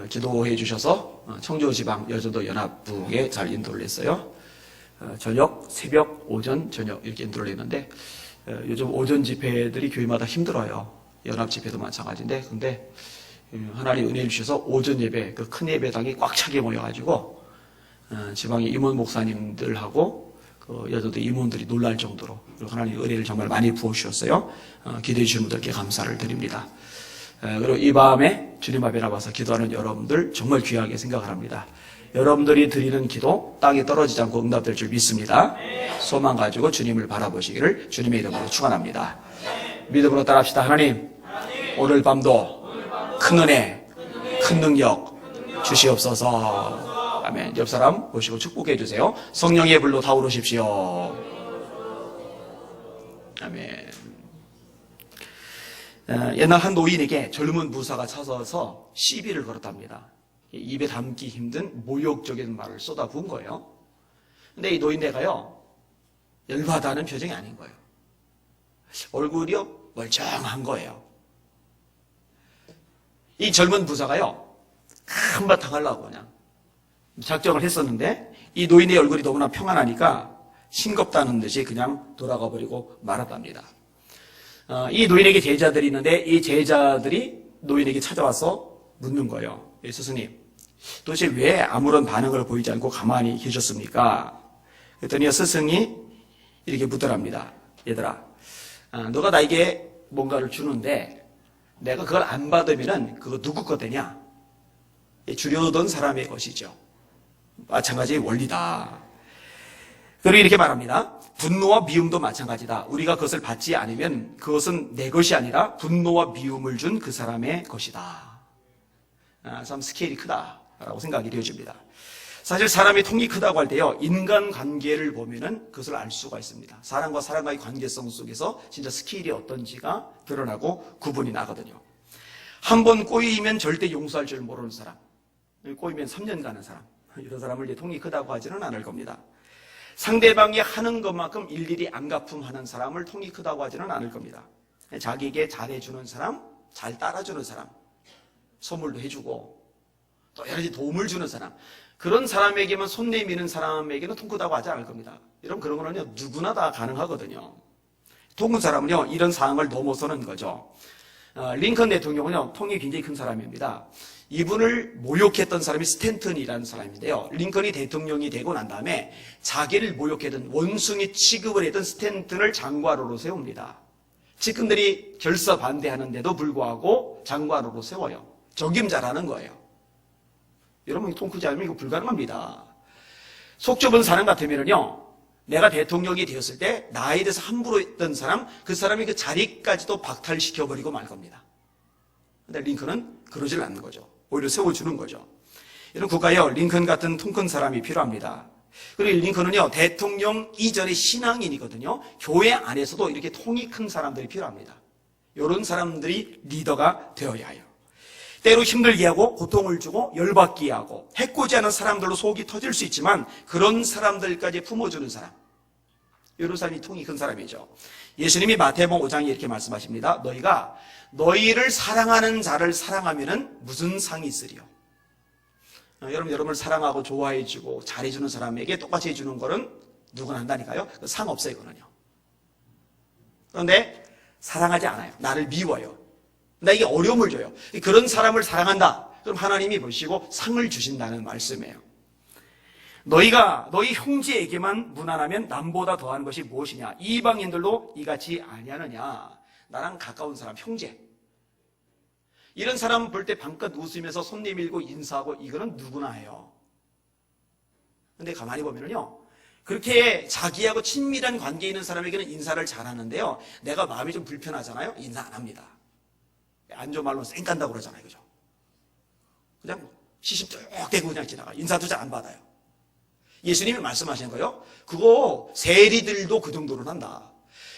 기도해 주셔서 청주지방 여전도 연합부에 잘 인도를 했어요. 저녁, 새벽, 오전, 저녁 이렇게 인도를 했는데 요즘 오전 집회들이 교회마다 힘들어요. 연합 집회도 마찬가지인데 근데 하나님 은혜 주셔서 오전 예배, 그 큰 예배당이 꽉 차게 모여가지고 지방의 임원 목사님들하고 그 여전도 임원들이 놀랄 정도로 그리고 하나님 은혜를 정말 많이 부어주셨어요. 기도해 주신 분들께 감사를 드립니다. 그리고 이 밤에 주님 앞에 나와서 기도하는 여러분들 정말 귀하게 생각을 합니다. 여러분들이 드리는 기도 땅에 떨어지지 않고 응답될 줄 믿습니다. 소망 가지고 주님을 바라보시기를 주님의 이름으로 축원합니다. 믿음으로 따라합시다. 하나님, 오늘 밤도 큰 은혜, 큰 능력 주시옵소서. 아멘. 옆 사람 보시고 축복해 주세요. 성령의 불로 타오르십시오. 아멘. 옛날 한 노인에게 젊은 부사가 찾아와서 시비를 걸었답니다. 입에 담기 힘든 모욕적인 말을 쏟아부은 거예요. 근데 이 노인네가요, 열받아하는 표정이 아닌 거예요. 얼굴이요, 멀쩡한 거예요. 이 젊은 부사가요, 한바탕 하려고 그냥 작정을 했었는데, 이 노인의 얼굴이 너무나 평안하니까 싱겁다는 듯이 그냥 돌아가 버리고 말았답니다. 이 노인에게 제자들이 있는데 이 제자들이 노인에게 찾아와서 묻는 거예요. 스승님, 도대체 왜 아무런 반응을 보이지 않고 가만히 계셨습니까? 그랬더니 스승이 이렇게 묻더랍니다. 얘들아, 너가 나에게 뭔가를 주는데 내가 그걸 안 받으면 그거 누구 거 되냐? 주려던 사람의 것이죠. 마찬가지의 원리다. 그리고 이렇게 말합니다. 분노와 미움도 마찬가지다. 우리가 그것을 받지 않으면 그것은 내 것이 아니라 분노와 미움을 준 그 사람의 것이다. 참 스케일이 크다라고 생각이 되어집니다. 사실 사람의 통이 크다고 할 때요, 인간관계를 보면은 그것을 알 수가 있습니다. 사람과 사람과의 관계성 속에서 진짜 스케일이 어떤지가 드러나고 구분이 나거든요. 한 번 꼬이면 절대 용서할 줄 모르는 사람, 꼬이면 3년 가는 사람, 이런 사람을 이제 통이 크다고 하지는 않을 겁니다. 상대방이 하는 것만큼 일일이 안 갚음하는 사람을 통이 크다고 하지는 않을 겁니다. 자기에게 잘해주는 사람, 잘 따라주는 사람, 선물도 해주고 또 여러 가지 도움을 주는 사람, 그런 사람에게만 손 내미는 사람에게는 통 크다고 하지 않을 겁니다. 여러분, 그런 거는요, 누구나 다 가능하거든요. 통 큰 사람은요, 이런 상황을 넘어서는 거죠. 링컨 대통령은요, 통이 굉장히 큰 사람입니다. 이분을 모욕했던 사람이 스탠턴이라는 사람인데요. 링컨이 대통령이 되고 난 다음에 자기를 모욕했던 원숭이 취급을 했던 스탠턴을 장관으로 세웁니다. 측근들이 결사 반대하는데도 불구하고 장관으로 세워요. 적임자라는 거예요. 여러분, 통 크지 않으면 이거 불가능합니다. 속 좁은 사람 같으면요, 내가 대통령이 되었을 때 나에 대해서 함부로 했던 사람, 그 사람이 그 자리까지도 박탈시켜버리고 말 겁니다. 근데 링컨은 그러질 않는 거죠. 오히려 세워주는 거죠. 이런 국가에요, 링컨 같은 통 큰 사람이 필요합니다. 그리고 링컨은요, 대통령 이전의 신앙인이거든요. 교회 안에서도 이렇게 통이 큰 사람들이 필요합니다. 이런 사람들이 리더가 되어야 해요. 때로 힘들게 하고 고통을 주고 열받게 하고 해코지 않은 사람들로 속이 터질 수 있지만 그런 사람들까지 품어주는 사람, 이런 사람이 통이 큰 사람이죠. 예수님이 마태복음 5장에 이렇게 말씀하십니다. 너희가 너희를 사랑하는 자를 사랑하면은 무슨 상이 있으리요? 여러분을 사랑하고 좋아해주고 잘해주는 사람에게 똑같이 해주는 거는 누구나 한다니까요. 상 없어요, 이거는요. 그런데 사랑하지 않아요. 나를 미워요. 나에게 어려움을 줘요. 그런 사람을 사랑한다. 그럼 하나님이 보시고 상을 주신다는 말씀이에요. 너희가 너희 형제에게만 무난하면 남보다 더한 것이 무엇이냐? 이방인들도 이같이 아니하느냐? 나랑 가까운 사람, 형제. 이런 사람 볼 때 방긋 웃으면서 손 내밀고 인사하고 이거는 누구나 해요. 근데 가만히 보면요, 그렇게 자기하고 친밀한 관계에 있는 사람에게는 인사를 잘 하는데요, 내가 마음이 좀 불편하잖아요? 인사 안 합니다. 안 좋은 말로 쌩간다고 그러잖아요. 그죠? 그냥 시심 쭉 대고 그냥 지나가. 인사도 잘 안 받아요. 예수님이 말씀하시는 거예요. 그거 세리들도 그 정도는 한다.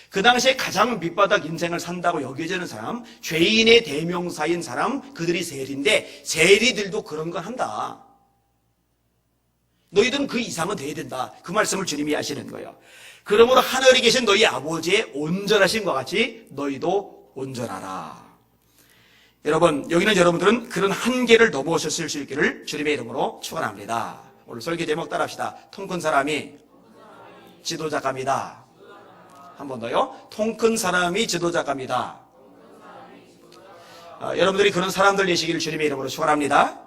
그 당시에 가장 밑바닥 인생을 산다고 여겨지는 사람, 죄인의 대명사인 사람, 그들이 세리인데 세리들도 그런 건 한다. 너희들은 그 이상은 돼야 된다. 그 말씀을 주님이 하시는 거예요. 그러므로 하늘에 계신 너희 아버지의 온전하신 것 같이 너희도 온전하라. 여러분, 여기 있는 여러분들은 그런 한계를 넘어오셨을 수 있기를 주님의 이름으로 축원합니다. 오늘 설교 제목 따라합시다. 통 큰 사람이 지도자갑니다. 한 번 더요. 통 큰 사람이 지도자갑니다. 여러분들이 그런 사람들 되시기를 주님의 이름으로 축원합니다.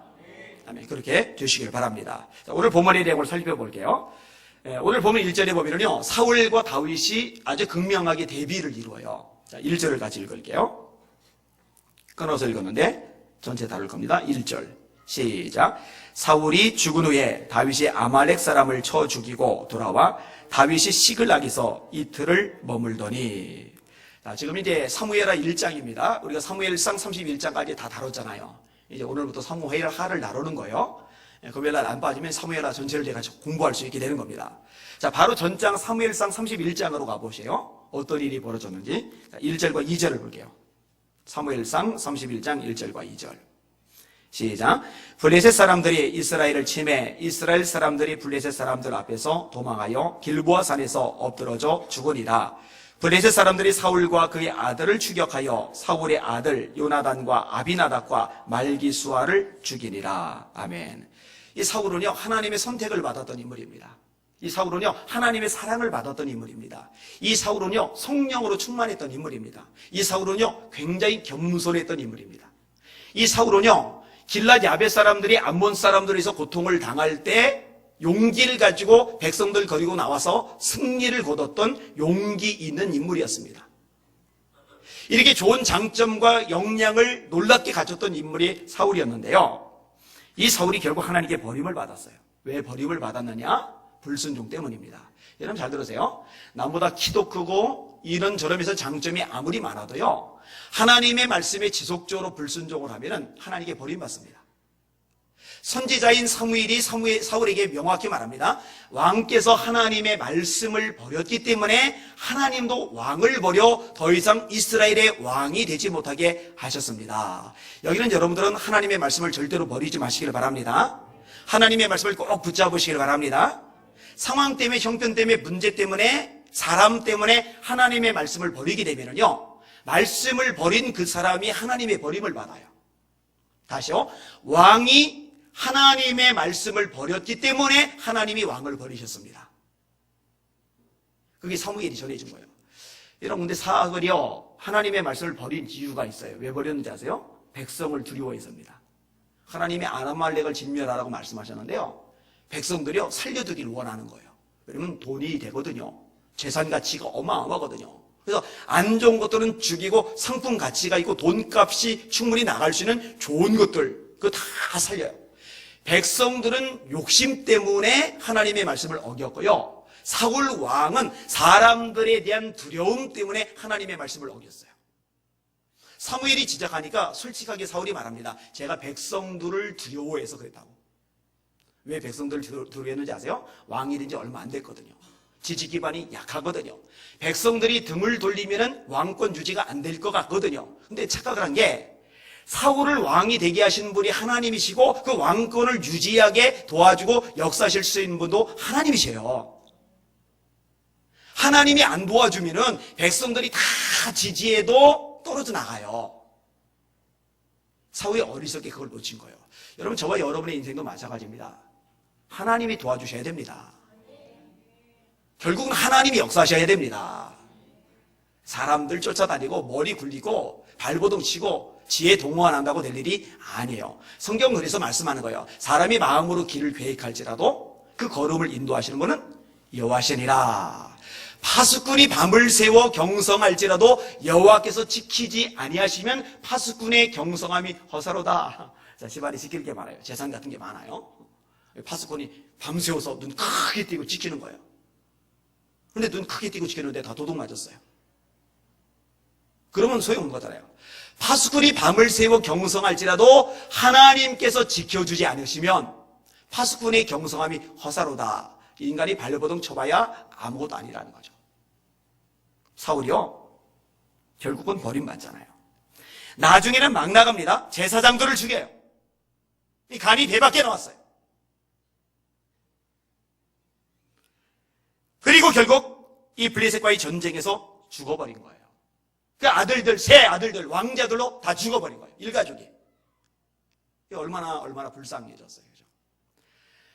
아멘. 그렇게 되시길 바랍니다. 자, 오늘 본문의 내용을 살펴볼게요. 오늘 보면 1절에 보면요, 사울과 다윗이 아주 극명하게 대비를 이루어요. 자, 1절을 같이 읽을게요. 끊어서 읽었는데 전체 다룰 겁니다. 1절 시작. 사울이 죽은 후에 다윗이 아말렉 사람을 쳐 죽이고 돌아와 다윗이 시글락에서 이틀을 머물더니. 자, 지금 이제 사무엘하 1장입니다. 우리가 사무엘상 31장까지 다 다뤘잖아요. 이제 오늘부터 사무엘하를 나누는 거예요. 금요일날 안 빠지면 사무엘하 전체를 제가 공부할 수 있게 되는 겁니다. 자, 바로 전장 사무엘상 31장으로 가보세요. 어떤 일이 벌어졌는지. 자, 1절과 2절을 볼게요. 사무엘상 31장 1절과 2절 시작. 블레셋 사람들이 이스라엘을 침해 이스라엘 사람들이 블레셋 사람들 앞에서 도망하여 길보아 산에서 엎드러져 죽으니라. 블레셋 사람들이 사울과 그의 아들을 추격하여 사울의 아들 요나단과 아비나답과 말기수아를 죽이니라. 아멘. 이 사울은요, 하나님의 선택을 받았던 인물입니다. 이 사울은요, 하나님의 사랑을 받았던 인물입니다. 이 사울은요, 성령으로 충만했던 인물입니다. 이 사울은요, 굉장히 겸손했던 인물입니다. 이 사울은요, 길랏 야벳 사람들이 암몬 사람들에서 고통을 당할 때 용기를 가지고 백성들 거리고 나와서 승리를 거뒀던 용기 있는 인물이었습니다. 이렇게 좋은 장점과 역량을 놀랍게 가졌던 인물이 사울이었는데요. 이 사울이 결국 하나님께 버림을 받았어요. 왜 버림을 받았느냐? 불순종 때문입니다. 여러분 잘 들으세요. 남보다 키도 크고 이런저런 면서 장점이 아무리 많아도요, 하나님의 말씀에 지속적으로 불순종을 하면 하나님께 버림받습니다. 선지자인 사무엘이 사울에게 명확히 말합니다. 왕께서 하나님의 말씀을 버렸기 때문에 하나님도 왕을 버려 더 이상 이스라엘의 왕이 되지 못하게 하셨습니다. 여기는 여러분들은 하나님의 말씀을 절대로 버리지 마시길 바랍니다. 하나님의 말씀을 꼭 붙잡으시길 바랍니다. 상황 때문에, 형편 때문에, 문제 때문에, 사람 때문에 하나님의 말씀을 버리게 되면요, 말씀을 버린 그 사람이 하나님의 버림을 받아요. 다시요. 왕이 하나님의 말씀을 버렸기 때문에 하나님이 왕을 버리셨습니다. 그게 사무엘이 전해준 거예요. 여러분, 근데 사울이요, 하나님의 말씀을 버린 이유가 있어요. 왜 버렸는지 아세요? 백성을 두려워해서입니다. 하나님이 아말렉을 진멸하라고 말씀하셨는데요, 백성들이요, 살려두기를 원하는 거예요. 그러면 돈이 되거든요. 재산 가치가 어마어마하거든요. 그래서 안 좋은 것들은 죽이고 상품 가치가 있고 돈값이 충분히 나갈 수 있는 좋은 것들, 그거 다 살려요. 백성들은 욕심 때문에 하나님의 말씀을 어겼고요, 사울 왕은 사람들에 대한 두려움 때문에 하나님의 말씀을 어겼어요. 사무엘이 지적하니까 솔직하게 사울이 말합니다. 제가 백성들을 두려워해서 그랬다고. 왜 백성들을 두려워했는지 아세요? 왕이 된 지 얼마 안 됐거든요. 지지 기반이 약하거든요. 백성들이 등을 돌리면 왕권 유지가 안 될 것 같거든요. 근데 착각을 한 게, 사울을 왕이 되게 하신 분이 하나님이시고 그 왕권을 유지하게 도와주고 역사하실 수 있는 분도 하나님이세요. 하나님이 안 도와주면은 백성들이 다 지지해도 떨어져 나가요. 사울이 어리석게 그걸 놓친 거예요. 여러분, 저와 여러분의 인생도 마찬가지입니다. 하나님이 도와주셔야 됩니다. 결국은 하나님이 역사하셔야 됩니다. 사람들 쫓아다니고 머리 굴리고 발버둥 치고 지혜 동원한다고 될 일이 아니에요. 성경은 그래서 말씀하는 거예요. 사람이 마음으로 길을 계획할지라도 그 걸음을 인도하시는 분은 여호와시니라. 파수꾼이 밤을 새워 경성할지라도 여호와께서 지키지 아니하시면 파수꾼의 경성함이 허사로다. 자, 집안에 지킬 게 많아요. 재산 같은 게 많아요. 파수꾼이 밤새워서 눈 크게 띄고 지키는 거예요. 근데 눈 크게 띄고 지키는데 다 도둑 맞았어요. 그러면 소용없는 거잖아요. 파수꾼이 밤을 새워 경성할지라도 하나님께서 지켜주지 않으시면 파수꾼의 경성함이 허사로다. 인간이 발버둥 쳐봐야 아무것도 아니라는 거죠. 사울이요, 결국은 버림받잖아요. 나중에는 막 나갑니다. 제사장들을 죽여요. 이 간이 배 밖에 나왔어요. 그리고 결국 이 블레셋과의 전쟁에서 죽어버린 거예요. 그 아들들, 세 아들들, 왕자들로 다 죽어버린 거예요. 일가족이. 얼마나 불쌍해졌어요. 그죠?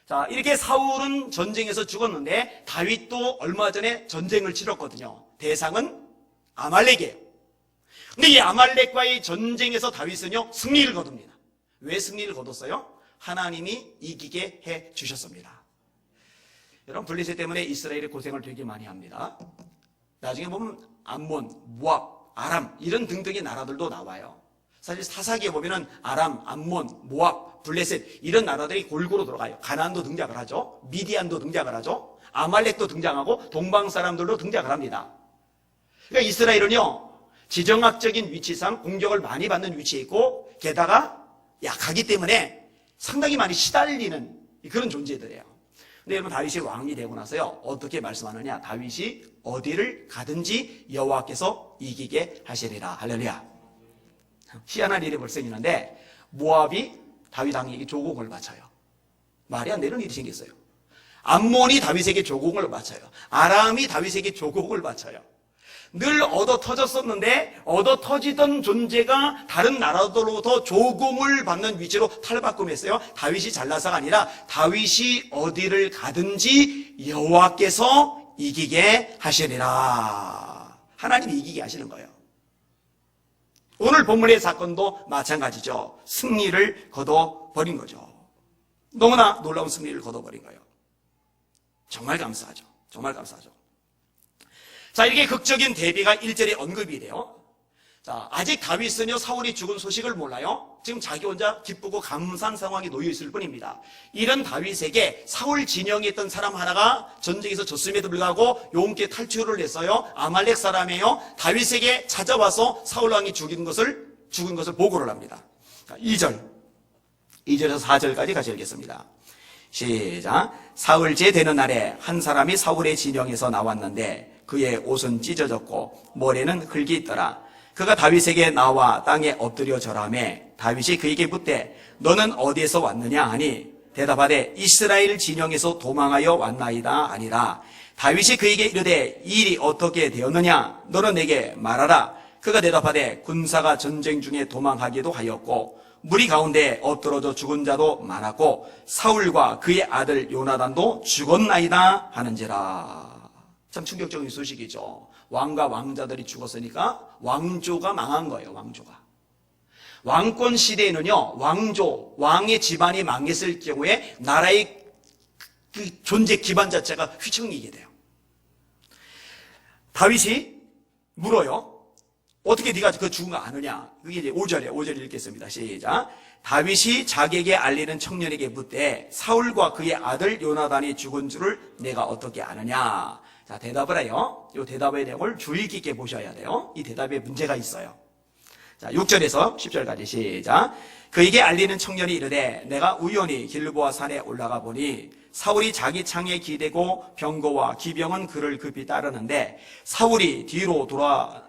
자, 이렇게 사울은 전쟁에서 죽었는데 다윗도 얼마 전에 전쟁을 치렀거든요. 대상은 아말렉이에요. 근데 이 아말렉과의 전쟁에서 다윗은요, 승리를 거둡니다. 왜 승리를 거뒀어요? 하나님이 이기게 해 주셨습니다. 여러분, 블레셋 때문에 이스라엘이 고생을 되게 많이 합니다. 나중에 보면 암몬, 모압, 아람 이런 등등의 나라들도 나와요. 사실 사사기에 보면은 아람, 암몬, 모압, 블레셋 이런 나라들이 골고루 들어가요. 가나안도 등장을 하죠. 미디안도 등장을 하죠. 아말렉도 등장하고 동방 사람들도 등장을 합니다. 그러니까 이스라엘은요, 지정학적인 위치상 공격을 많이 받는 위치에 있고 게다가 약하기 때문에 상당히 많이 시달리는 그런 존재들이에요. 근데 여러분, 다윗이 왕이 되고 나서요, 어떻게 말씀하느냐? 다윗이 어디를 가든지 여호와께서 이기게 하시리라. 할렐루야. 희한한 일이 벌써 있는데 모압이 다윗 왕에게 조공을 바쳐요. 말이 안 되는 일이 생겼어요. 암몬이 다윗에게 조공을 바쳐요. 아람이 다윗에게 조공을 바쳐요. 늘 얻어 터졌었는데 얻어 터지던 존재가 다른 나라들로부터 조공을 받는 위치로 탈바꿈했어요. 다윗이 잘나서가 아니라 다윗이 어디를 가든지 여호와께서 이기게 하시리라. 하나님이 이기게 하시는 거예요. 오늘 본문의 사건도 마찬가지죠. 승리를 거둬버린 거죠. 너무나 놀라운 승리를 거둬버린 거예요. 정말 감사하죠. 정말 감사하죠. 자, 이렇게 극적인 대비가 1절에 언급이 돼요. 자, 아직 다윗은요, 사울이 죽은 소식을 몰라요. 지금 자기 혼자 기쁘고 감사한 상황에 놓여 있을 뿐입니다. 이런 다윗에게 사울 진영에 있던 사람 하나가 전쟁에서 졌음에도 불구하고 용케 탈출을 했어요. 아말렉 사람이에요. 다윗에게 찾아와서 사울 왕이 죽은 것을 보고를 합니다. 2절에서 4절까지 같이 읽겠습니다. 시작. 사흘째 되는 날에 한 사람이 사울의 진영에서 나왔는데 그의 옷은 찢어졌고 머리는 흙이 있더라. 그가 다윗에게 나와 땅에 엎드려 절하매 다윗이 그에게 묻되 너는 어디에서 왔느냐 하니 대답하되 이스라엘 진영에서 도망하여 왔나이다 아니라. 다윗이 그에게 이르되 이 일이 어떻게 되었느냐 너는 내게 말하라. 그가 대답하되 군사가 전쟁 중에 도망하기도 하였고 무리 가운데 엎드러져 죽은 자도 많았고 사울과 그의 아들 요나단도 죽었나이다 하는지라. 참 충격적인 소식이죠. 왕과 왕자들이 죽었으니까 왕조가 망한 거예요. 왕조가. 왕권 시대에는요, 왕의 집안이 망했을 경우에 나라의 그 존재 기반 자체가 휘청이게 돼요. 다윗이 물어요. 어떻게 네가 그 죽은 거 아느냐? 그게 이제 5절 읽겠습니다. 시작. 다윗이 자기에게 알리는 청년에게 묻되 사울과 그의 아들 요나단이 죽은 줄을 내가 어떻게 아느냐? 자, 대답을 해요. 이 대답의 내용을 주의 깊게 보셔야 돼요. 이 대답에 문제가 있어요. 자, 6절에서 10절까지 시작. 그에게 알리는 청년이 이르되 내가 우연히 길보아 산에 올라가 보니 사울이 자기 창에 기대고 병거와 기병은 그를 급히 따르는데 사울이 뒤로 돌아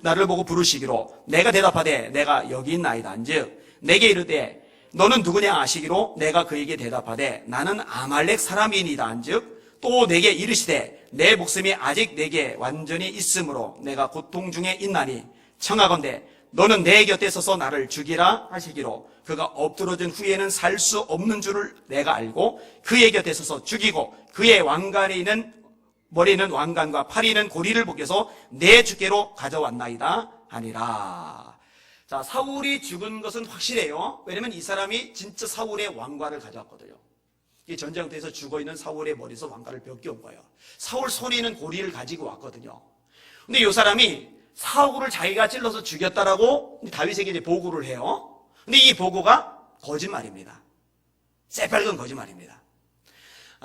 나를 보고 부르시기로 내가 대답하되 내가 여기 있나이다 한즉 내게 이르되 너는 누구냐 하시기로 내가 그에게 대답하되 나는 아말렉 사람이니이다 한즉 또 내게 이르시되 내 목숨이 아직 내게 완전히 있으므로 내가 고통 중에 있나니 청하건대 너는 내 곁에 서서 나를 죽이라 하시기로 그가 엎드러진 후에는 살 수 없는 줄을 내가 알고 그의 곁에 서서 죽이고 그의 왕관에 있는 머리는 왕관과 팔이는 고리를 벗겨서 내 주께로 가져왔나이다 하니라. 자, 사울이 죽은 것은 확실해요. 왜냐면 이 사람이 진짜 사울의 왕관을 가져왔거든요. 이 전쟁터에서 죽어있는 사울의 머리에서 왕관을 벗겨온 거예요. 사울 손에 있는 고리를 가지고 왔거든요. 근데 이 사람이 사울을 자기가 찔러서 죽였다라고 다윗에게 이제 보고를 해요. 근데 이 보고가 거짓말입니다. 새빨간 거짓말입니다.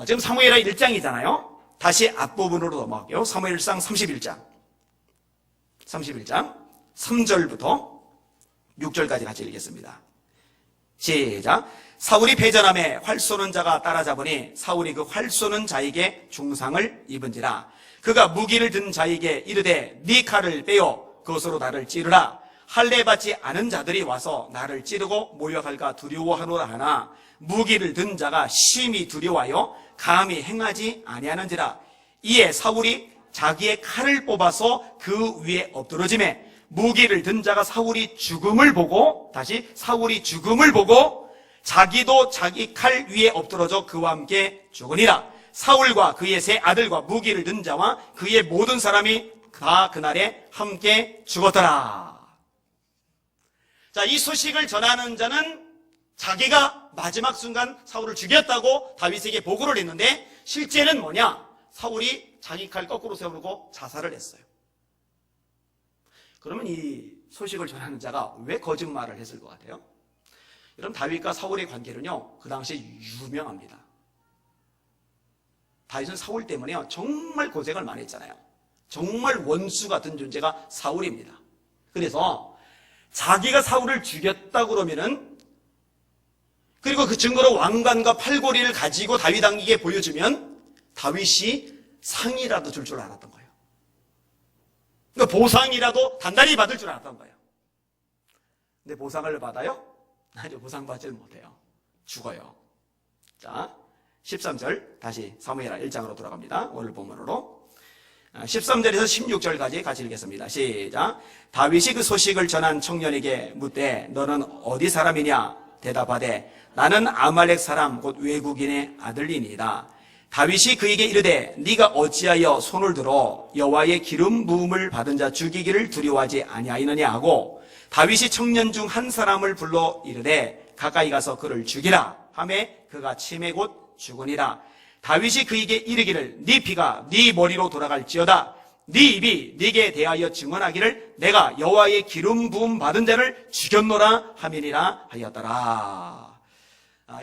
지금 사무엘하 1장이잖아요. 다시 앞부분으로 넘어갈게요. 사무엘상 31장 3절부터 6절까지 같이 읽겠습니다. 시작. 사울이 패전함에 활 쏘는 자가 따라잡으니 사울이 그 활 쏘는 자에게 중상을 입은지라. 그가 무기를 든 자에게 이르되 네 칼을 빼어 그것으로 나를 찌르라. 할례 받지 않은 자들이 와서 나를 찌르고 모욕할까 두려워하노라 하나 무기를 든 자가 심히 두려워하여 감히 행하지 아니하는지라. 이에 사울이 자기의 칼을 뽑아서 그 위에 엎드러지매 무기를 든 자가 사울이 죽음을 보고, 다시 사울이 죽음을 보고 자기도 자기 칼 위에 엎드러져 그와 함께 죽으니라. 사울과 그의 세 아들과 무기를 든 자와 그의 모든 사람이 다 그날에 함께 죽었더라. 자, 이 소식을 전하는 자는 자기가 마지막 순간 사울을 죽였다고 다윗에게 보고를 했는데, 실제는 뭐냐? 사울이 자기 칼 거꾸로 세우고 자살을 했어요. 그러면 이 소식을 전하는 자가 왜 거짓말을 했을 것 같아요? 여러분, 다윗과 사울의 관계는요, 그 당시에 유명합니다. 다윗은 사울 때문에요, 정말 고생을 많이 했잖아요. 정말 원수 같은 존재가 사울입니다. 그래서 자기가 사울을 죽였다고 그러면은, 그리고 그 증거로 왕관과 팔고리를 가지고 다윗 왕에게 보여주면 다윗이 상이라도 줄 줄 알았던 거예요. 그러니까 보상이라도 단단히 받을 줄 알았던 거예요. 근데 보상을 받아요? 아니요, 보상받지를 못해요. 죽어요. 자, 13절 다시 사무엘하 1장으로 돌아갑니다. 오늘 본문으로 13절에서 16절까지 같이 읽겠습니다. 시작. 다윗이 그 소식을 전한 청년에게 묻되 너는 어디 사람이냐? 대답하되 나는 아말렉 사람 곧 외국인의 아들이니이다. 다윗이 그에게 이르되 네가 어찌하여 손을 들어 여호와의 기름 부음을 받은 자 죽이기를 두려워하지 아니하느냐 하고, 다윗이 청년 중 한 사람을 불러 이르되 가까이 가서 그를 죽이라 하매 그가 치매 곧 죽으니라. 다윗이 그에게 이르기를 네 피가 네 머리로 돌아갈지어다. 네 입이 네게 대하여 증언하기를 내가 여호와의 기름 부음 받은 자를 죽였노라 함이니라 하였더라.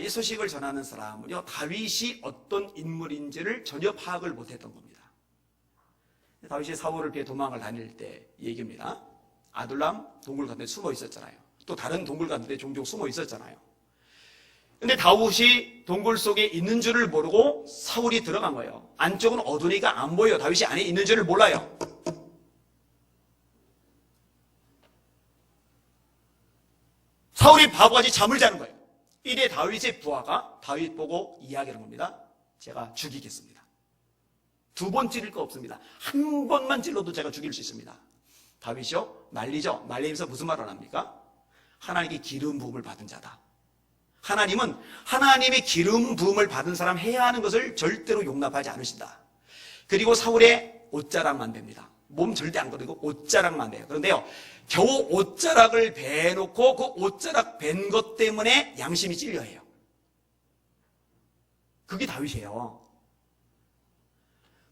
이 소식을 전하는 사람은요, 다윗이 어떤 인물인지를 전혀 파악을 못했던 겁니다. 다윗이 사울을 피해 도망을 다닐 때 얘기입니다. 아둘람 동굴 같은 데 숨어 있었잖아요. 또 다른 동굴 같은 데 종종 숨어 있었잖아요. 근데 다윗이 동굴 속에 있는 줄을 모르고 사울이 들어간 거예요. 안쪽은 어두우니까 안 보여요. 다윗이 안에 있는 줄을 몰라요. 사울이 바보같이 잠을 자는 거예요. 이래 다윗의 부하가 다윗 보고 이야기하는 겁니다. 제가 죽이겠습니다. 두 번 찌를 거 없습니다. 한 번만 찔러도 제가 죽일 수 있습니다. 다윗이요? 말리죠. 말리면서 무슨 말을 합니까? 하나님께 기름 부음을 받은 자다. 하나님은 하나님의 기름 부음을 받은 사람 해야 하는 것을 절대로 용납하지 않으신다. 그리고 사울의 옷자락만 뱀니다. 몸 절대 안 거리고 옷자락만 베요. 그런데요, 겨우 옷자락을 베놓고 그 옷자락 벤 것 때문에 양심이 찔려해요. 그게 다윗이에요.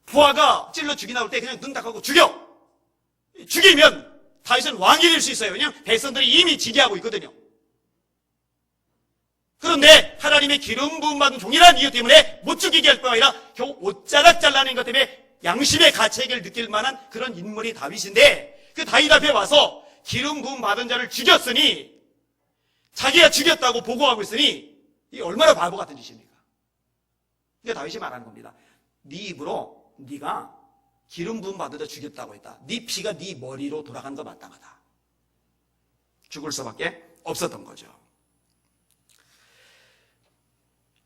부하가 찔러 죽이나 볼 때 그냥 눈 딱 하고 죽여! 죽이면 다윗은 왕이 될 수 있어요. 왜냐하면 백성들이 이미 지지하고 있거든요. 그런데 하나님의 기름 부음 받은 종이라는 이유 때문에 못 죽이게 할 뿐 아니라 겨우 옷자락 잘라낸 것 때문에 양심의 가책을 느낄 만한 그런 인물이 다윗인데, 그 다윗 앞에 와서 기름 부음 받은 자를 죽였으니, 자기가 죽였다고 보고하고 있으니 이게 얼마나 바보 같은 짓입니까? 그러니까 다윗이 말하는 겁니다. 네 입으로 네가 기름 부음 받은 자 죽였다고 했다. 네 피가 네 머리로 돌아간 거 마땅하다. 죽을 수밖에 없었던 거죠.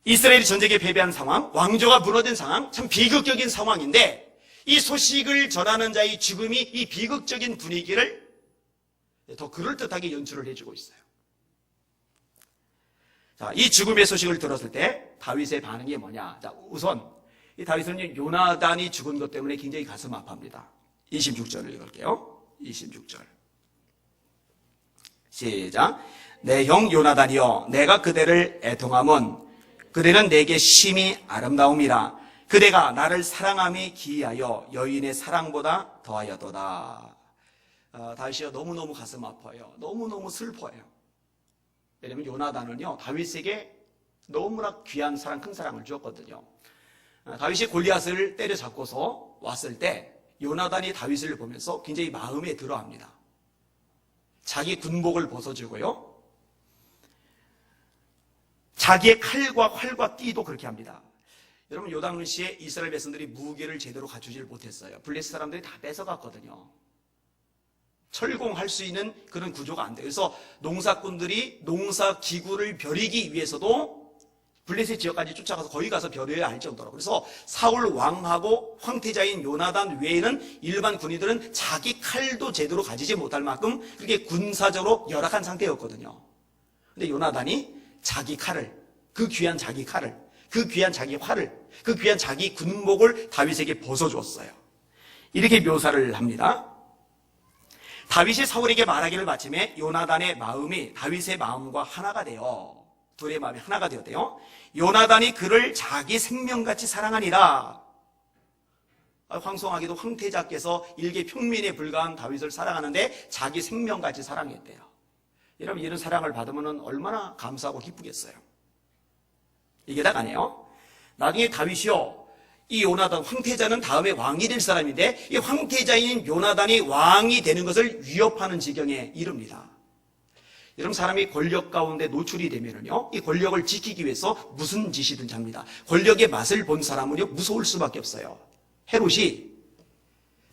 이스라엘이 전쟁에 패배한 상황, 왕조가 무너진 상황, 참 비극적인 상황인데, 이 소식을 전하는 자의 죽음이 이 비극적인 분위기를 더 그럴듯하게 연출을 해주고 있어요. 자, 이 죽음의 소식을 들었을 때 다윗의 반응이 뭐냐? 자, 우선 이 다윗은 요나단이 죽은 것 때문에 굉장히 가슴 아파합니다. 26절을 읽을게요. 26절. 시작. 내 형 요나단이여, 내가 그대를 애통함은 그대는 내게 심히 아름다움이라. 그대가 나를 사랑함이 기이하여 여인의 사랑보다 더하여도다. 다윗이요, 너무너무 가슴 아파요. 너무너무 슬퍼요. 왜냐하면 요나단은요, 다윗에게 너무나 귀한 사랑, 큰 사랑을 주었거든요. 다윗이 골리앗을 때려잡고서 왔을 때 요나단이 다윗을 보면서 굉장히 마음에 들어합니다. 자기 군복을 벗어주고요, 자기의 칼과 활과 띠도 그렇게 합니다. 여러분, 요 당시에 이스라엘 백성들이 무기를 제대로 갖추질 못했어요. 블레셋 사람들이 다 뺏어갔거든요. 철공할 수 있는 그런 구조가 안 돼요. 그래서 농사꾼들이 농사 기구를 벼리기 위해서도 블레셋 지역까지 쫓아가서 거기 가서 벼려야 할 정도로. 그래서 사울 왕하고 황태자인 요나단 외에는 일반 군인들은 자기 칼도 제대로 가지지 못할 만큼 그렇게 군사적으로 열악한 상태였거든요. 근데 요나단이 자기 칼을, 그 귀한 자기 칼을, 그 귀한 자기 활을, 그 귀한 자기 군복을 다윗에게 벗어주었어요. 이렇게 묘사를 합니다. 다윗이 사울에게 말하기를 마침에 요나단의 마음이 다윗의 마음과 하나가 되어, 둘의 마음이 하나가 되었대요. 요나단이 그를 자기 생명같이 사랑하니라. 황송하게도 황태자께서 일개 평민에 불과한 다윗을 사랑하는데 자기 생명같이 사랑했대요. 여러분, 이런 사랑을 받으면 얼마나 감사하고 기쁘겠어요. 이게 다가 아니에요. 나중에 다윗이요, 이 요나단, 황태자는 다음에 왕이 될 사람인데 이 황태자인 요나단이 왕이 되는 것을 위협하는 지경에 이릅니다. 여러분, 사람이 권력 가운데 노출이 되면은요, 이 권력을 지키기 위해서 무슨 짓이든지 합니다. 권력의 맛을 본 사람은요, 무서울 수밖에 없어요. 헤롯이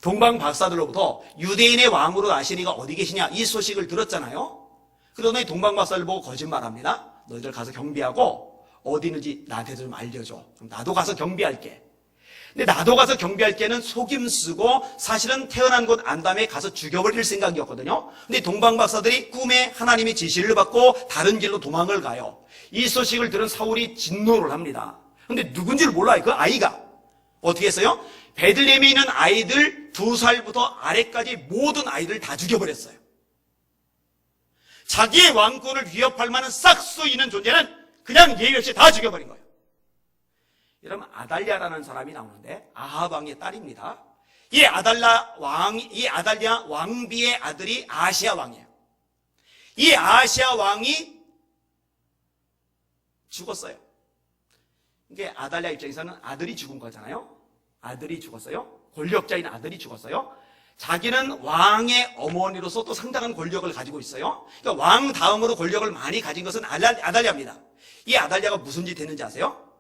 동방 박사들로부터 유대인의 왕으로 나시니가 어디 계시냐 이 소식을 들었잖아요. 그러더니 동방 박사를 보고 거짓말합니다. 너희들 가서 경비하고 어디 있는지 나한테 좀 알려줘. 그럼 나도 가서 경비할게. 근데 나도 가서 경비할게는 속임 쓰고 사실은 태어난 곳 안 다음에 가서 죽여버릴 생각이었거든요. 근데 동방 박사들이 꿈에 하나님의 지시를 받고 다른 길로 도망을 가요. 이 소식을 들은 사울이 진노를 합니다. 근데 누군지를 몰라요. 그 아이가 어떻게 했어요? 베들레헴에 있는 아이들 2살부터 아래까지 모든 아이들 다 죽여버렸어요. 자기의 왕권을 위협할 만한 싹수 있는 존재는 그냥 예의 없이 다 죽여버린 거예요. 여러분, 아달랴라는 사람이 나오는데 아합 왕의 딸입니다. 이 아달랴 왕비의 아들이 아시아 왕이에요. 이 아시아 왕이 죽었어요. 이게 아달랴 입장에서는 아들이 죽은 거잖아요. 아들이 죽었어요. 권력자인 아들이 죽었어요. 자기는 왕의 어머니로서 또 상당한 권력을 가지고 있어요. 그러니까 왕 다음으로 권력을 많이 가진 것은 아달랴입니다. 이 아달랴가 무슨 짓 했는지 아세요?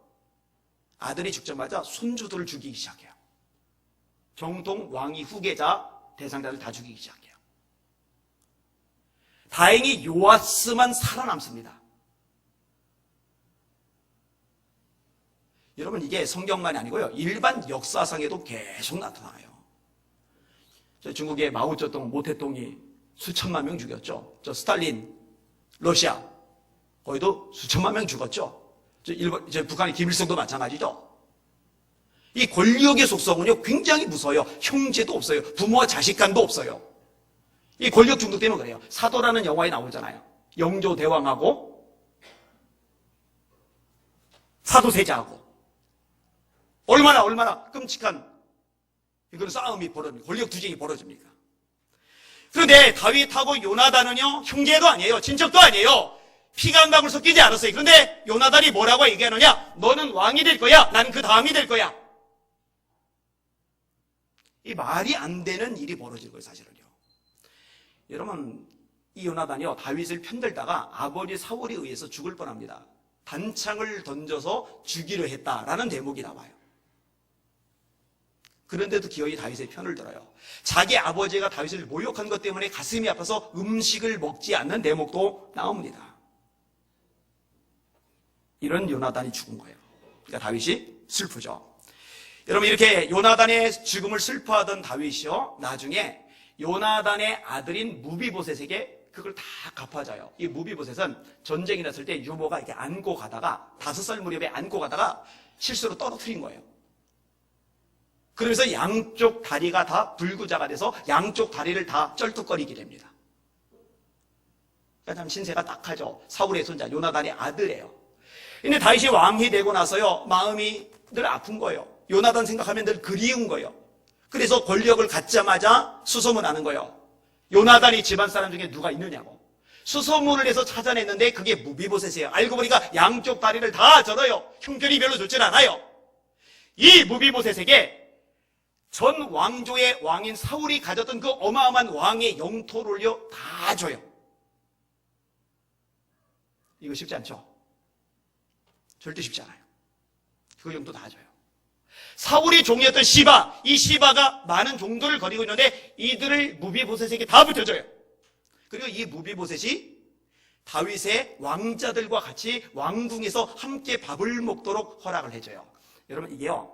아들이 죽자마자 손주들을 죽이기 시작해요. 정통 왕위 후계자 대상자를 다 죽이기 시작해요. 다행히 요아스만 살아남습니다. 여러분, 이게 성경만이 아니고요, 일반 역사상에도 계속 나타나요. 중국의 마오쩌둥, 모태똥이 수천만 명 죽였죠. 스탈린, 러시아, 거기도 수천만 명 죽었죠. 북한의 김일성도 마찬가지죠. 이 권력의 속성은요, 굉장히 무서워요. 형제도 없어요. 부모와 자식 간도 없어요. 이 권력 중독 때문에 그래요. 사도라는 영화에 나오잖아요. 영조대왕하고 사도세자하고 얼마나 끔찍한 이런 싸움이 벌어집니까? 권력 투쟁이 벌어집니까? 그런데 다윗하고 요나단은요, 형제도 아니에요. 친척도 아니에요. 피가 한 방울 섞이지 않았어요. 그런데 요나단이 뭐라고 얘기하느냐? 너는 왕이 될 거야. 난 그 다음이 될 거야. 이 말이 안 되는 일이 벌어질 거예요, 사실은요. 여러분, 이 요나단이요, 다윗을 편들다가 아버지 사울에 의해서 죽을 뻔합니다. 단창을 던져서 죽이려 했다라는 대목이 나와요. 그런데도 기어이 다윗의 편을 들어요. 자기 아버지가 다윗을 모욕한 것 때문에 가슴이 아파서 음식을 먹지 않는 대목도 나옵니다. 이런 요나단이 죽은 거예요. 그러니까 다윗이 슬프죠. 여러분, 이렇게 요나단의 죽음을 슬퍼하던 다윗이요, 나중에 요나단의 아들인 무비보셋에게 그걸 다 갚아줘요. 이 무비보셋은 전쟁이 났을 때 유모가 이렇게 안고 가다가 5살 무렵에 안고 가다가 실수로 떨어뜨린 거예요. 그러면서 양쪽 다리가 다 불구자가 돼서 양쪽 다리를 다 쩔뚝거리게 됩니다. 그러니까 참 신세가 딱하죠. 사울의 손자 요나단의 아들이에요. 근데 다윗이 왕이 되고 나서요, 마음이 늘 아픈 거예요. 요나단 생각하면 늘 그리운 거예요. 그래서 권력을 갖자마자 수소문하는 거예요. 요나단이 집안 사람 중에 누가 있느냐고. 수소문을 해서 찾아냈는데 그게 무비보셋이에요. 알고 보니까 양쪽 다리를 다 절어요. 형편이 별로 좋진 않아요. 이 무비보셋에게 전 왕조의 왕인 사울이 가졌던 그 어마어마한 왕의 영토를요, 다 줘요. 이거 쉽지 않죠? 절대 쉽지 않아요. 그 영토 다 줘요. 사울이 종이었던 시바, 이 시바가 많은 종들을 거리고 있는데 이들을 무비보셋에게 다 붙여줘요. 그리고 이 무비보셋이 다윗의 왕자들과 같이 왕궁에서 함께 밥을 먹도록 허락을 해줘요. 여러분, 이게요,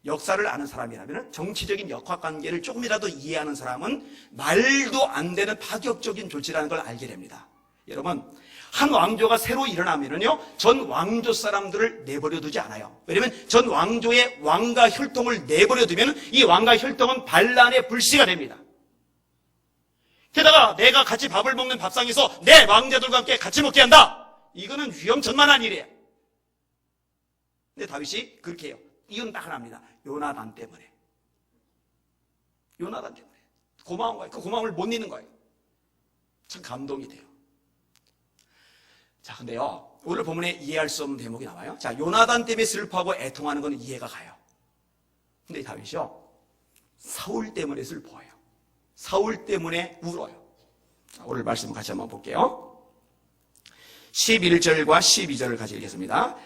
역사를 아는 사람이라면, 정치적인 역학관계를 조금이라도 이해하는 사람은 말도 안 되는 파격적인 조치라는 걸 알게 됩니다. 여러분, 한 왕조가 새로 일어나면은요, 전 왕조 사람들을 내버려 두지 않아요. 왜냐면 전 왕조의 왕가 혈통을 내버려 두면 이 왕가 혈통은 반란의 불씨가 됩니다. 게다가 내가 같이 밥을 먹는 밥상에서 내 왕자들과 함께 같이 먹게 한다. 이거는 위험천만한 일이에요. 근데 다윗이 그렇게 해요. 이건 딱 하나입니다. 요나단 때문에. 요나단 때문에. 고마운 거예요. 그 고마움을 못 잊는 거예요. 참 감동이 돼요. 자, 근데요, 오늘 본문에 이해할 수 없는 대목이 나와요. 자, 요나단 때문에 슬퍼하고 애통하는 건 이해가 가요. 근데 이 다윗이요, 사울 때문에 슬퍼해요. 사울 때문에 울어요. 자, 오늘 말씀 같이 한번 볼게요. 11절과 12절을 같이 읽겠습니다.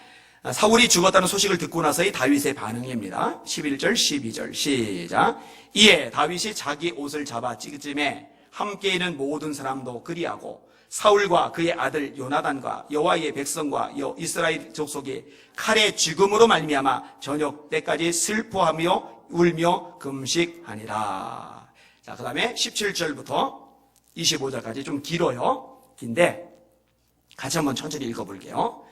사울이 죽었다는 소식을 듣고 나서의 다윗의 반응입니다. 11절, 12절 시작. 이에 다윗이 자기 옷을 잡아 찢음에 함께 있는 모든 사람도 그리하고 사울과 그의 아들 요나단과 여호와의 백성과 이스라엘 족속이 칼의 죽음으로 말미암아 저녁 때까지 슬퍼하며 울며 금식하니라. 자, 그 다음에 17절부터 25절까지 좀 길어요. 긴데 같이 한번 천천히 읽어볼게요.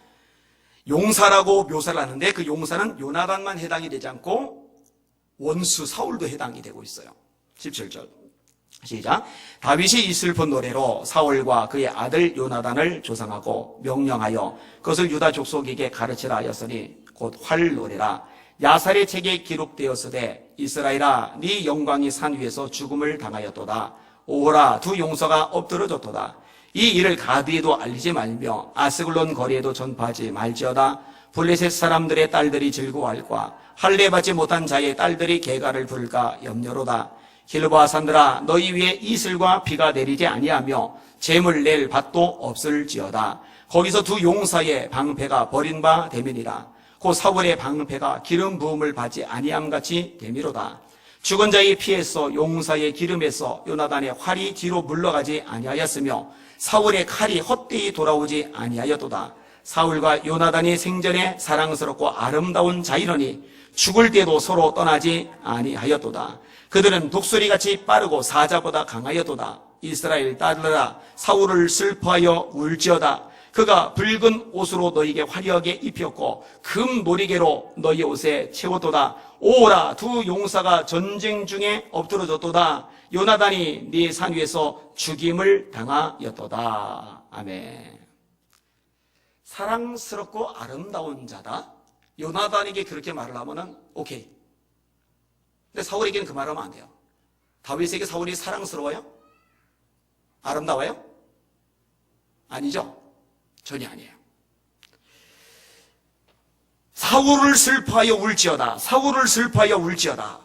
용사라고 묘사를 하는데 그 용사는 요나단만 해당이 되지 않고 원수 사울도 해당이 되고 있어요. 17절 시작. 다윗이 이 슬픈 노래로 사울과 그의 아들 요나단을 조상하고 명령하여 그것을 유다 족속에게 가르치라 하였으니 곧 활노래라. 야살의 책에 기록되었으되 이스라엘아 네 영광이 산 위에서 죽음을 당하였도다. 오호라 두 용서가 엎드러졌도다. 이 일을 가드에도 알리지 말며 아스글론 거리에도 전파하지 말지어다. 블레셋 사람들의 딸들이 즐거워할까 할례 받지 못한 자의 딸들이 개가를 부를까 염려로다. 길보아 산들아 너희 위에 이슬과 비가 내리지 아니하며 재물 낼 밭도 없을지어다. 거기서 두 용사의 방패가 버린 바 되면이라. 곧 사울의 방패가 기름 부음을 받지 아니함같이 되미로다. 죽은 자의 피에서 용사의 기름에서 요나단의 활이 뒤로 물러가지 아니하였으며 사울의 칼이 헛되이 돌아오지 아니하였도다. 사울과 요나단이 생전에 사랑스럽고 아름다운 자이러니 죽을 때도 서로 떠나지 아니하였도다. 그들은 독수리같이 빠르고 사자보다 강하였도다. 이스라엘 딸들아 사울을 슬퍼하여 울지어다. 그가 붉은 옷으로 너희에게 화려하게 입혔고 금 놀이개로 너희 옷에 채웠도다. 오라 두 용사가 전쟁 중에 엎드러졌도다. 요나단이 네 산 위에서 죽임을 당하였도다. 아멘. 사랑스럽고 아름다운 자다. 요나단에게 그렇게 말을 하면은 오케이. 근데 사울에게는 그 말을 하면 안 돼요. 다윗에게 사울이 사랑스러워요? 아름다워요? 아니죠. 전혀 아니에요. 사울을 슬퍼하여 울지어다. 사울을 슬퍼하여 울지어다.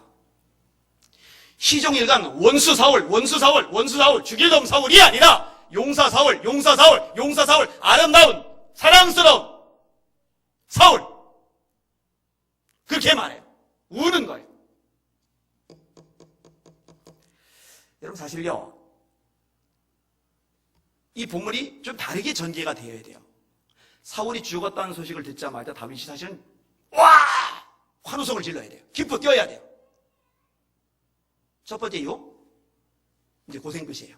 시종일관 원수 사울, 원수 사울, 원수 사울, 죽일 놈 사울이 아니라 용사 사울, 용사 사울, 용사 사울, 아름다운 사랑스러운 사울. 그렇게 말해요. 우는 거예요. 여러분 사실요, 이 본문이 좀 다르게 전개가 되어야 돼요. 사울이 죽었다는 소식을 듣자마자 다윗이 사실은 와! 환호성을 질러야 돼요. 기뻐 뛰어야 돼요. 첫 번째 이유, 이제 고생 끝이에요.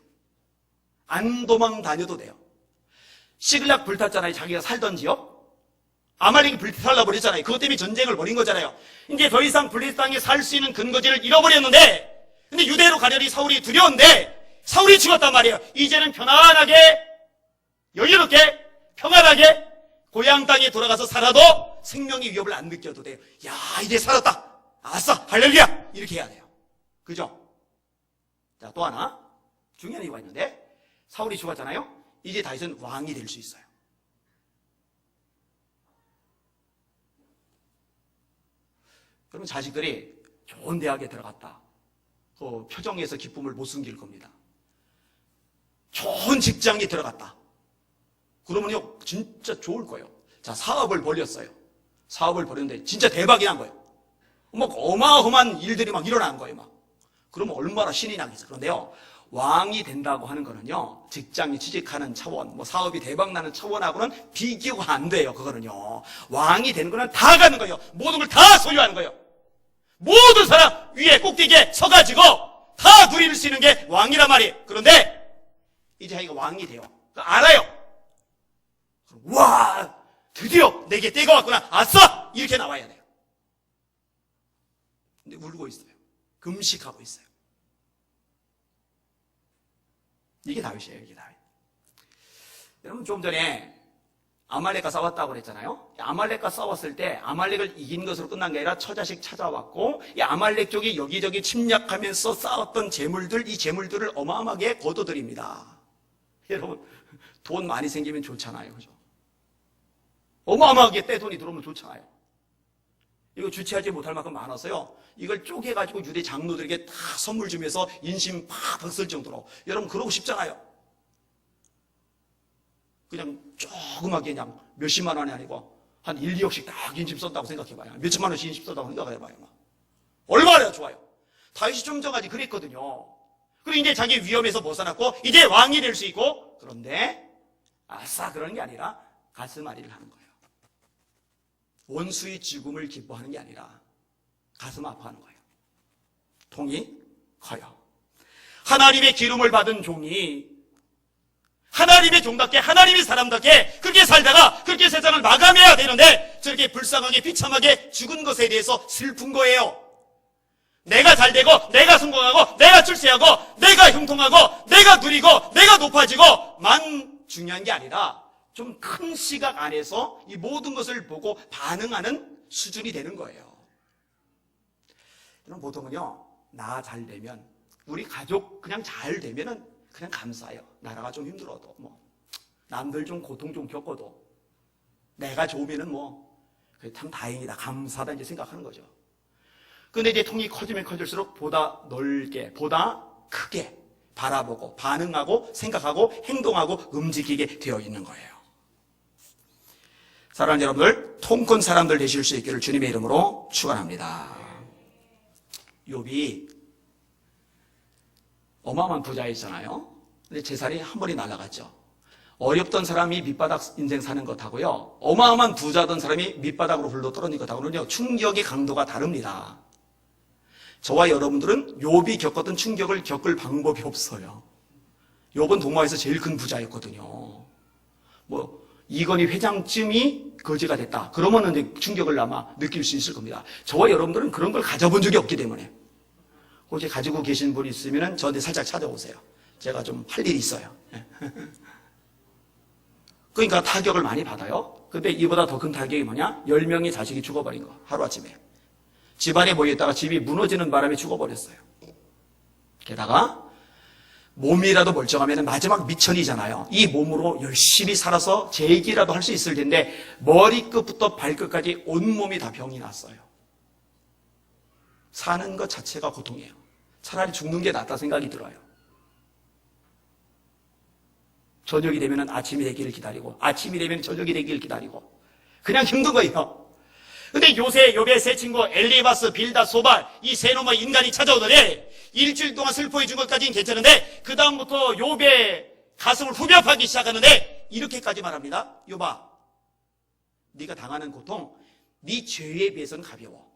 안 도망 다녀도 돼요. 시글락 불탔잖아요. 자기가 살던 지역. 아말렉이 불살라 버렸잖아요. 그것 때문에 전쟁을 벌인 거잖아요. 이제 더 이상 블레셋 땅에 살 수 있는 근거지를 잃어버렸는데, 근데 유대로 가려니 사울이 두려운데, 사울이 죽었단 말이에요. 이제는 편안하게, 여유롭게, 평안하게 고향 땅에 돌아가서 살아도 생명의 위협을 안 느껴도 돼요. 야, 이제 살았다. 아싸, 할렐루야. 이렇게 해야 돼요. 그죠? 자, 또 하나 중요한 이유가 있는데, 사울이 죽었잖아요. 이제 다윗은 왕이 될 수 있어요. 그러면 자식들이 좋은 대학에 들어갔다. 그 표정에서 기쁨을 못 숨길 겁니다. 좋은 직장에 들어갔다. 그러면요, 진짜 좋을 거예요. 자, 사업을 벌였어요. 사업을 벌였는데 진짜 대박이 난 거예요. 막 어마어마한 일들이 막 일어난 거예요, 막. 그러면 얼마나 신이 나겠어요. 그런데요, 왕이 된다고 하는 거는요, 직장에 취직하는 차원, 뭐 사업이 대박나는 차원하고는 비교가 안 돼요. 그거는요. 왕이 되는 거는 다 가는 거예요. 모든 걸 다 소유하는 거예요. 모든 사람 위에 꼭대기에 서가지고 다 누릴 수 있는 게 왕이란 말이에요. 그런데 이제 자기가 왕이 돼요. 알아요. 와, 드디어 내게 때가 왔구나. 아싸! 이렇게 나와야 돼요. 근데 울고 있어요. 금식하고 있어요. 이게 다윗이에요. 이게 다윗. 여러분, 좀 전에 아말렉과 싸웠다고 그랬잖아요. 아말렉과 싸웠을 때 아말렉을 이긴 것으로 끝난 게 아니라 처자식 찾아왔고, 이 아말렉 쪽이 여기저기 침략하면서 쌓았던 재물들, 이 재물들을 어마어마하게 거둬들입니다. 여러분, 돈 많이 생기면 좋잖아요. 그죠? 어마어마하게 떼돈이 들어오면 좋잖아요. 이거 주체하지 못할 만큼 많아서요, 이걸 쪼개가지고 유대 장로들에게 다 선물 주면서 인심 팍팍 쓸 정도로. 여러분, 그러고 싶잖아요. 그냥 조그맣게 그냥 몇십만 원이 아니고 한 1, 2억씩 딱 인심 썼다고 생각해봐요. 몇천만 원씩 인심 썼다고 생각해봐요. 얼마나 좋아요. 다윗이 좀 전까지 그랬거든요. 그리고 이제 자기 위험에서 벗어났고 이제 왕이 될 수 있고, 그런데 아싸 그러는 게 아니라 가슴앓이를 하는 거예요. 원수의 죽음을 기뻐하는 게 아니라 가슴 아파하는 거예요. 통이 커요. 하나님의 기름을 받은 종이 하나님의 종답게, 하나님의 사람답게 그렇게 살다가 그렇게 세상을 마감해야 되는데 저렇게 불쌍하게 비참하게 죽은 것에 대해서 슬픈 거예요. 내가 잘되고 내가 성공하고 내가 출세하고 내가 형통하고 내가 누리고 내가 높아지고만 중요한 게 아니라 좀 큰 시각 안에서 이 모든 것을 보고 반응하는 수준이 되는 거예요. 여러분, 보통은요, 나 잘 되면, 우리 가족 그냥 잘 되면은 그냥 감사해요. 나라가 좀 힘들어도, 남들 좀 고통 좀 겪어도, 내가 좋으면은 참 다행이다, 감사하다 이제 생각하는 거죠. 근데 이제 통이 커지면 커질수록 보다 넓게, 보다 크게 바라보고, 반응하고, 생각하고, 행동하고, 움직이게 되어 있는 거예요. 사랑하는 여러분들, 통 큰 사람들 되실 수 있기를 주님의 이름으로 축원합니다. 욥이 어마어마한 부자였잖아요. 근데 재산이 한 번에 날아갔죠. 어렵던 사람이 밑바닥 인생 사는 것하고요, 어마어마한 부자던 사람이 밑바닥으로 훌러 떨어진 것하고는요, 충격의 강도가 다릅니다. 저와 여러분들은 욥이 겪었던 충격을 겪을 방법이 없어요. 욥은 동화에서 제일 큰 부자였거든요. 이건희 회장쯤이 거지가 됐다. 그러면은 이제 충격을 아마 느낄 수 있을 겁니다. 저와 여러분들은 그런 걸 가져본 적이 없기 때문에. 혹시 가지고 계신 분이 있으면 저한테 살짝 찾아오세요. 제가 좀 할 일이 있어요. 그러니까 타격을 많이 받아요. 근데 이보다 더 큰 타격이 뭐냐? 10명의 자식이 죽어버린 거. 하루아침에. 집안에 모여있다가 집이 무너지는 바람에 죽어버렸어요. 게다가 몸이라도 멀쩡하면 마지막 미천이잖아요. 이 몸으로 열심히 살아서 재기라도 할 수 있을 텐데 머리끝부터 발끝까지 온몸이 다 병이 났어요. 사는 것 자체가 고통이에요. 차라리 죽는 게 낫다 생각이 들어요. 저녁이 되면 아침이 되기를 기다리고, 아침이 되면 저녁이 되기를 기다리고, 그냥 힘든 거예요. 근데 요새 욥의 세 친구 엘리바스, 빌닷, 소발, 이 세 놈의 인간이 찾아오더니 일주일 동안 슬퍼해 준 것까지는 괜찮은데 그 다음부터 욥의 가슴을 후벼파기 시작하는데 이렇게까지 말합니다. 욥아, 네가 당하는 고통 네 죄에 비해서는 가벼워.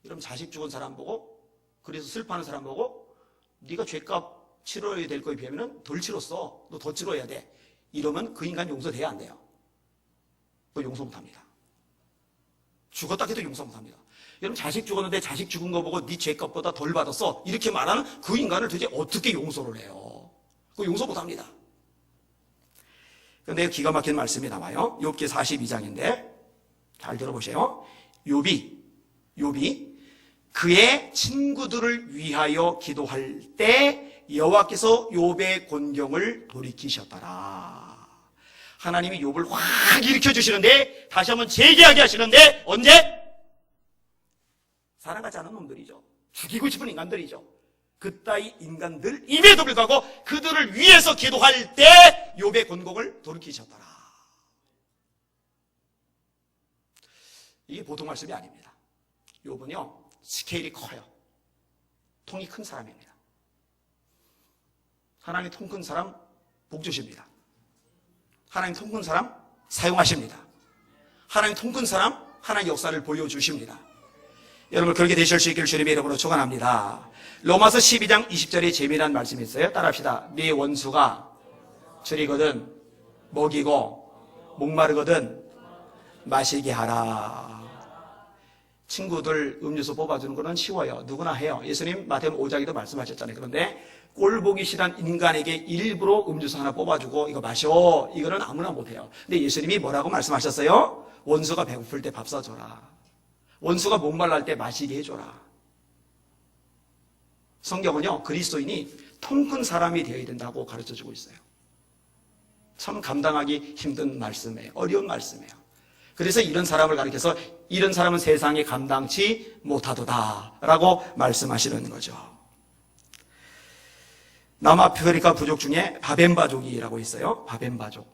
여러분, 자식 죽은 사람 보고, 그래서 슬퍼하는 사람 보고, 네가 죄값 치러야 될 거에 비하면 덜 치렀어. 너 더 치러야 돼. 이러면 그 인간 용서돼야 안 돼요. 그거 용서 못합니다. 죽었다 해도 용서 못합니다. 여러분, 자식 죽었는데 자식 죽은 거 보고 네 죄값보다 덜 받았어, 이렇게 말하는 그 인간을 도대체 어떻게 용서를 해요? 그거 용서 못합니다. 그런데 기가 막힌 말씀이 나와요. 욥기 42장인데 잘 들어보세요. 욥이 그의 친구들을 위하여 기도할 때 여호와께서 욥의 곤경을 돌이키셨더라. 하나님이 욥을 확 일으켜주시는데, 다시 한번 재기하게 하시는데, 언제? 사랑하지 않은 놈들이죠. 죽이고 싶은 인간들이죠. 그따위 인간들 임에도 불구하고 그들을 위해서 기도할 때 욥의 곤경을 돌이키셨더라. 이게 보통 말씀이 아닙니다. 욥은요, 스케일이 커요. 통이 큰 사람입니다. 하나님 통 큰 사람 복 주십니다. 하나님 통 큰 사람 사용하십니다. 하나님 통 큰 사람 하나님 역사를 보여주십니다. 여러분 그렇게 되실 수 있기를 주님의 이름으로 축원합니다. 로마서 12장 20절에 재미난 말씀이 있어요. 따라합시다. 네 원수가 줄이거든 먹이고 목마르거든 마시게 하라. 친구들 음료수 뽑아주는 거는 쉬워요. 누구나 해요. 예수님 마태복음 5장에도 말씀하셨잖아요. 그런데 꼴보기 싫은 인간에게 일부러 음료수 하나 뽑아주고 이거 마셔. 이거는 아무나 못해요. 근데 예수님이 뭐라고 말씀하셨어요? 원수가 배고플 때 밥 사줘라. 원수가 목말랄 때 마시게 해줘라. 성경은요, 그리스도인이 통 큰 사람이 되어야 된다고 가르쳐주고 있어요. 참 감당하기 힘든 말씀이에요. 어려운 말씀이에요. 그래서 이런 사람을 가리켜서 이런 사람은 세상에 감당치 못하도다 라고 말씀하시는 거죠. 남아프리카 부족 중에 바벤바족이라고 있어요. 바벤바족.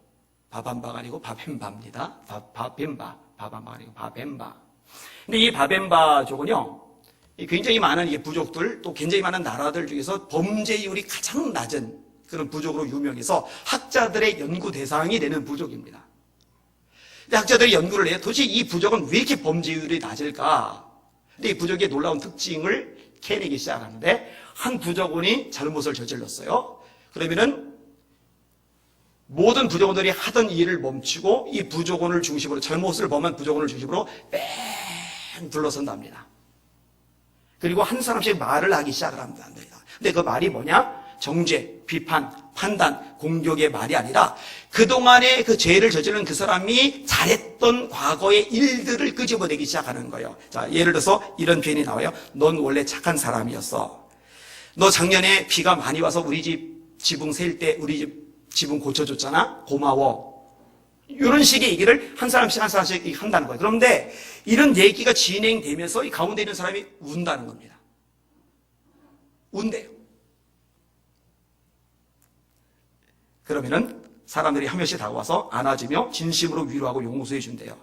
바밤바가 아니고 바벤바입니다. 바밤바가 아니고 바벤바. 근데 이 바벤바족은요, 굉장히 많은 부족들, 또 굉장히 많은 나라들 중에서 범죄율이 가장 낮은 그런 부족으로 유명해서 학자들의 연구 대상이 되는 부족입니다. 근데 학자들이 연구를 해요. 도대체 이 부족은 왜 이렇게 범죄율이 낮을까? 근데 이 부족의 놀라운 특징을 캐내기 시작하는데, 한 부족원이 잘못을 저질렀어요. 그러면은 모든 부족원들이 하던 일을 멈추고 이 부족원을 중심으로, 잘못을 범한 부족원을 중심으로 뺑 둘러선답니다. 그리고 한 사람씩 말을 하기 시작을 합니다. 근데 그 말이 뭐냐? 정죄, 비판, 판단, 공격의 말이 아니라 그동안에 그 죄를 저지른 그 사람이 잘했던 과거의 일들을 끄집어내기 시작하는 거예요. 자, 예를 들어서 이런 표현이 나와요. 넌 원래 착한 사람이었어. 너 작년에 비가 많이 와서 우리 집 지붕 셀 때 우리 집 지붕 고쳐줬잖아. 고마워. 이런 식의 얘기를 한 사람씩 한 사람씩 한다는 거예요. 그런데 이런 얘기가 진행되면서 이 가운데 있는 사람이 운다는 겁니다. 운대요. 그러면은 사람들이 한 명씩 다가와서 안아주며 진심으로 위로하고 용서해 준대요.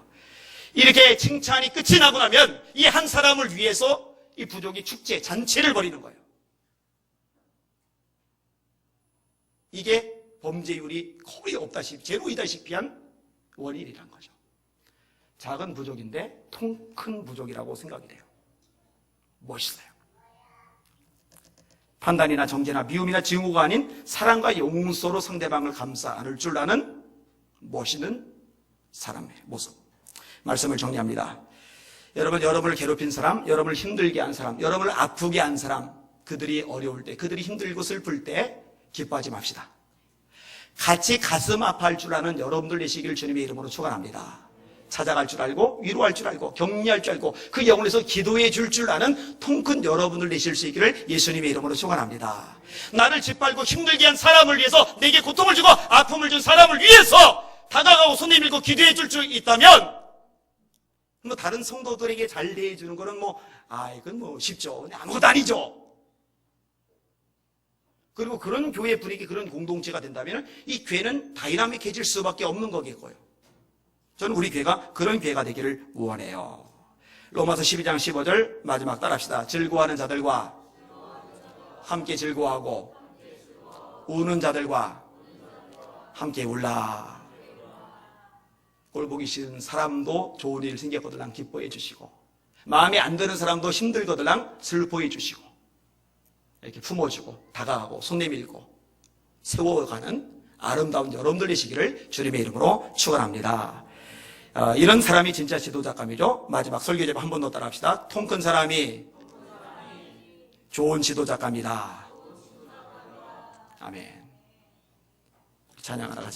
이렇게 칭찬이 끝이 나고 나면 이 한 사람을 위해서 이 부족이 축제, 잔치를 벌이는 거예요. 이게 범죄율이 거의 없다시피, 제로이다시피 한 원인이란 거죠. 작은 부족인데 통 큰 부족이라고 생각이 돼요. 멋있어요. 판단이나 정죄나 미움이나 증오가 아닌 사랑과 용서로 상대방을 감싸 안을 줄 아는 멋있는 사람의 모습. 말씀을 정리합니다. 여러분, 여러분을 괴롭힌 사람, 여러분을 힘들게 한 사람, 여러분을 아프게 한 사람, 그들이 어려울 때, 그들이 힘들고 슬플 때 기뻐하지 맙시다. 같이 가슴 아파할 줄 아는 여러분들 되시기를 주님의 이름으로 축원합니다. 찾아갈 줄 알고, 위로할 줄 알고, 격려할 줄 알고, 그 영을 위해서 기도해 줄 아는 통큰 여러분들 되실 수 있기를 예수님의 이름으로 축원합니다. 나를 짓밟고 힘들게 한 사람을 위해서, 내게 고통을 주고 아픔을 준 사람을 위해서 다가가고 손 내밀고 기도해 줄 수 있다면, 뭐 다른 성도들에게 잘 대해주는 거는 이건 쉽죠. 아무것도 아니죠. 그리고 그런 교회 분위기, 그런 공동체가 된다면 이 교회는 다이나믹해질 수밖에 없는 거겠고요. 저는 우리 교회가 그런 교회가 되기를 원해요. 로마서 12장 15절 마지막 따라합시다. 즐거워하는 자들과 함께 즐거워하고 우는 자들과 함께 울라. 꼴 보기 싫은 사람도 좋은 일 생겼거들랑 기뻐해 주시고, 마음에 안 드는 사람도 힘들거들랑 슬퍼해 주시고, 이렇게 품어주고 다가가고 손 내밀고 세워가는 아름다운 여러분들 되시기를 주님의 이름으로 축원합니다. 이런 사람이 진짜 지도자감이죠. 마지막 설교제법 한 번 더 따라합시다. 통 큰 사람이 좋은 지도자감이다. 아멘. 찬양하라.